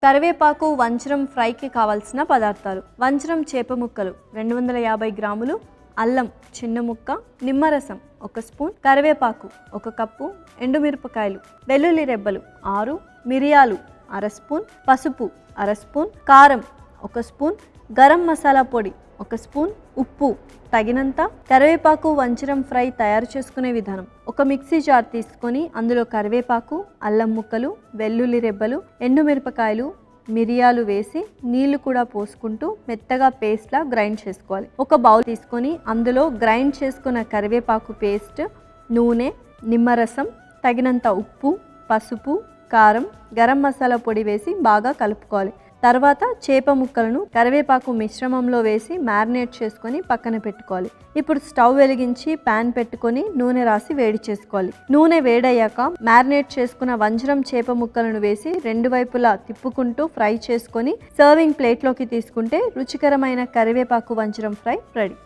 కరివేపాకు వంచరం ఫ్రైకి కావాల్సిన పదార్థాలు: వంచరం చేప ముక్కలు 250 గ్రాములు, అల్లం చిన్న ముక్క, నిమ్మరసం 1 స్పూన్, కరివేపాకు 1 కప్పు, ఎండుమిరపకాయలు, వెల్లుల్లి రెబ్బలు 6, మిరియాలు 1/2 స్పూన్, పసుపు 1/2 స్పూన్, కారం 1 స్పూన్, గరం మసాలా పొడి 1 స్పూన్, ఉప్పు తగినంత. కరివేపాకు వంచరం ఫ్రై తయారు చేసుకునే విధానం: ఒక మిక్సీ జార్ తీసుకొని అందులో కరివేపాకు, అల్లం ముక్కలు, వెల్లుల్లి రెబ్బలు, ఎండుమిరపకాయలు, మిరియాలు వేసి నీళ్లు కూడా పోసుకుంటూ మెత్తగా పేస్ట్లా గ్రైండ్ చేసుకోవాలి. ఒక బౌల్ తీసుకొని అందులో గ్రైండ్ చేసుకున్న కరివేపాకు పేస్ట్, నూనె, నిమ్మరసం, తగినంత ఉప్పు, పసుపు, కారం, గరం మసాలా పొడి వేసి బాగా కలుపుకోవాలి. తర్వాత చేప ముక్కలను కరివేపాకు మిశ్రమంలో వేసి మ్యారినేట్ చేసుకొని పక్కన పెట్టుకోవాలి. ఇప్పుడు స్టవ్ వెలిగించి ప్యాన్ పెట్టుకొని నూనె రాసి వేడి చేసుకోవాలి. నూనె వేడయ్యాక మ్యారినేట్ చేసుకున్న వంచరం చేప ముక్కలను వేసి 2 వైపులా తిప్పుకుంటూ ఫ్రై చేసుకొని సర్వింగ్ ప్లేట్లోకి తీసుకుంటే రుచికరమైన కరివేపాకు వంచరం ఫ్రై రెడీ.